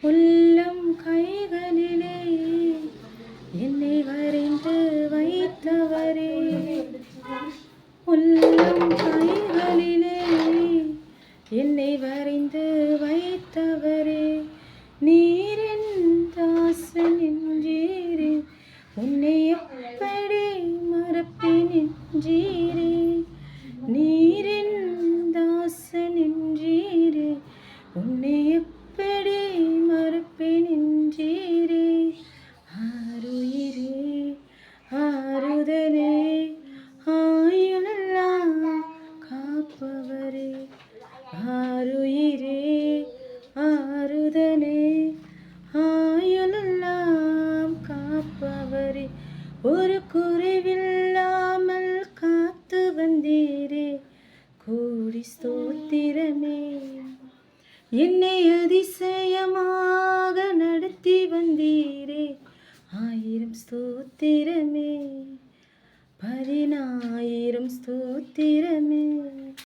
உள்ளம் கைகளிலே என்னை வரைந்து வைத்தவரே, உள்ளம் கைகளிலே என்னை வரைந்து வைத்தவரே, நீரின் தாசன் என்றீரே, உன்னை எப்படி மறப்பேன் என்றீரே, நீரின் தாசன் என்றீரே, உன்னை எப்படி மறப்பேன் என்றீரே, ஆருயிரே ஆறுதலே ஆயுளெல்லாம் காப்பவரே, ஆருயிரே ஆறுதலே ஆயுளெல்லாம் காப்பவரே, ஒரு குறைவில்லாமல் காத்து வந்தீரே, கோடி ஸ்தோத்திரமே, என்னை அதிசயமாக நடத்தி வந்தீரே, 1000 ஸ்தோத்திரமே, 10000 ஸ்தோத்திரமே.